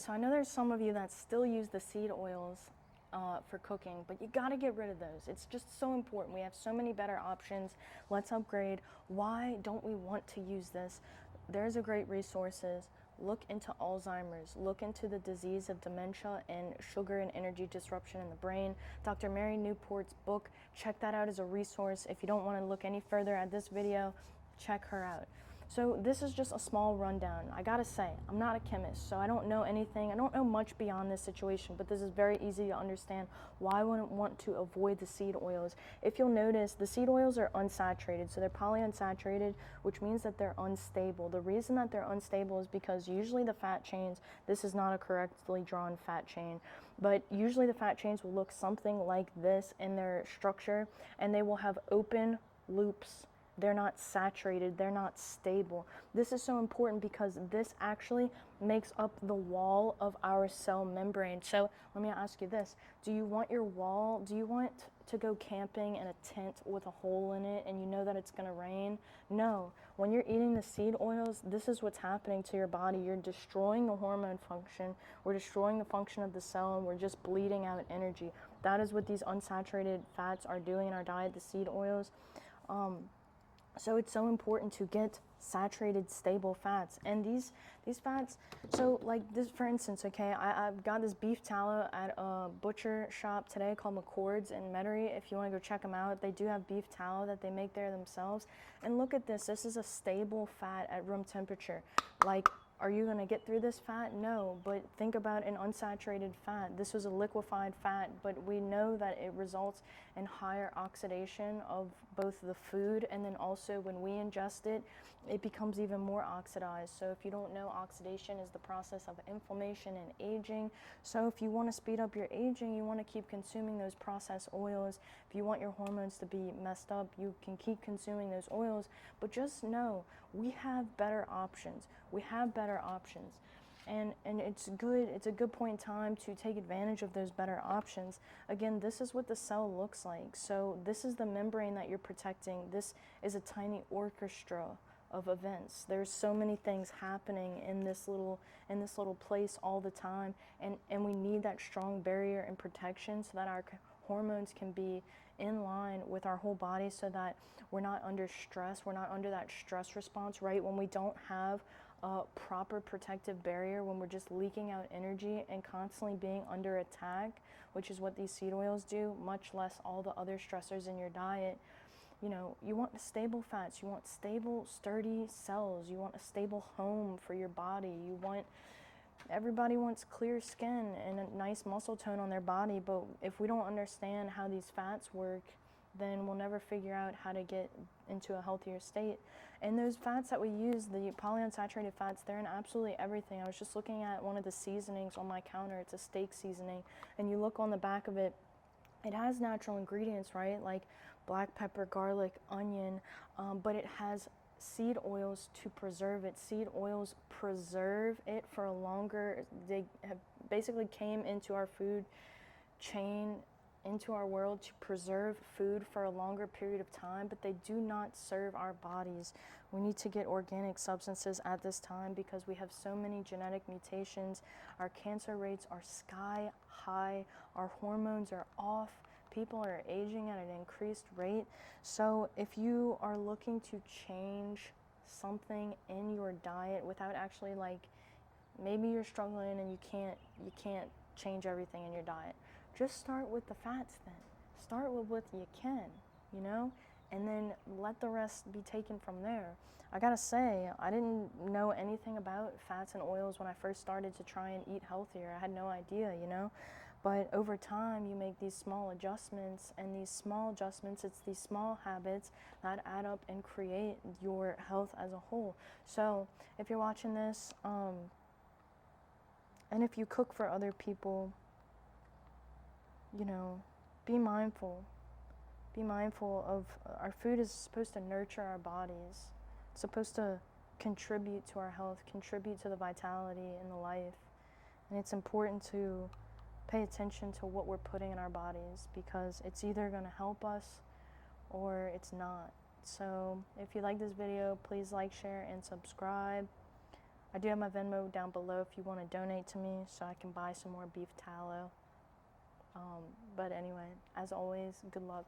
So I know there's some of you that still use the seed oils for cooking, but you gotta get rid of those. It's just so important. We have so many better options. Let's upgrade. Why don't we want to use this? There's a great resources. Look into Alzheimer's, look into the disease of dementia and sugar and energy disruption in the brain. Dr. Mary Newport's book, check that out as a resource. If you don't want to look any further at this video, check her out. So this is just a small rundown. I gotta say, I'm not a chemist, so I don't know anything. I don't know much beyond this situation, but this is very easy to understand why I wouldn't want to avoid the seed oils. If you'll notice, the seed oils are unsaturated, so they're polyunsaturated, which means that they're unstable. The reason that they're unstable is because usually the fat chains, this is not a correctly drawn fat chain, but usually the fat chains will look something like this in their structure, and they will have open loops. They're not saturated, they're not stable. This is so important because this actually makes up the wall of our cell membrane. So let me ask you this. Do you want your wall, do you want to go camping in a tent with a hole in it and you know that it's gonna rain? No. When you're eating the seed oils, this is what's happening to your body. You're destroying the hormone function, we're destroying the function of the cell, and we're just bleeding out energy. That is what these unsaturated fats are doing in our diet, the seed oils. So it's so important to get saturated, stable fats. And these fats, so like this, for instance, okay, I've got this beef tallow at a butcher shop today called McCord's in Metairie. If you want to go check them out, they do have beef tallow that they make there themselves. And look at this. This is a stable fat at room temperature. Like, are you going to get through this fat? No, but think about an unsaturated fat. This was a liquefied fat, but we know that it results in higher oxidation of both the food, and then also when we ingest it, it becomes even more oxidized. So if you don't know, oxidation is the process of inflammation and aging. So if you want to speed up your aging, you want to keep consuming those processed oils. If you want your hormones to be messed up, you can keep consuming those oils, but just know we have better options. We have better options. And it's a good point in time to take advantage of those better options. Again, this is what the cell looks like. So this is the membrane that you're protecting. This is a tiny orchestra of events. There's so many things happening in this little place all the time, and we need that strong barrier and protection so that our hormones can be in line with our whole body, so that we're not under stress, we're not under that stress response, right? When we don't have a proper protective barrier, when we're just leaking out energy and constantly being under attack, which is what these seed oils do, much less all the other stressors in your diet. You know, you want stable fats, you want stable, sturdy cells, you want a stable home for your body, everybody wants clear skin and a nice muscle tone on their body, but if we don't understand how these fats work, then we'll never figure out how to get into a healthier state. And those fats that we use, the polyunsaturated fats, they're in absolutely everything. I was just looking at one of the seasonings on my counter. It's a steak seasoning, and you look on the back of it, it has natural ingredients, right? Like black pepper, garlic, onion, but it has seed oils to preserve it. Seed oils preserve it for a longer, they have basically came into our food chain, into our world to preserve food for a longer period of time, but they do not serve our bodies. We need to get organic substances at this time because we have so many genetic mutations. Our cancer rates are sky high. Our hormones are off. People are aging at an increased rate. So if you are looking to change something in your diet without actually, like, maybe you're struggling and you can't change everything in your diet, just start with the fats then. Start with what you can, you know, and then let the rest be taken from there. I gotta say, I didn't know anything about fats and oils when I first started to try and eat healthier. I had no idea, you know, but over time you make these small adjustments, and these small adjustments, it's these small habits that add up and create your health as a whole. So if you're watching this, and if you cook for other people, you know, be mindful. Be mindful of our food is supposed to nurture our bodies. It's supposed to contribute to our health, contribute to the vitality in the life. And it's important to pay attention to what we're putting in our bodies, because it's either going to help us or it's not. So if you like this video, please like, share, and subscribe. I do have my Venmo down below if you want to donate to me so I can buy some more beef tallow. But anyway, as always, good luck.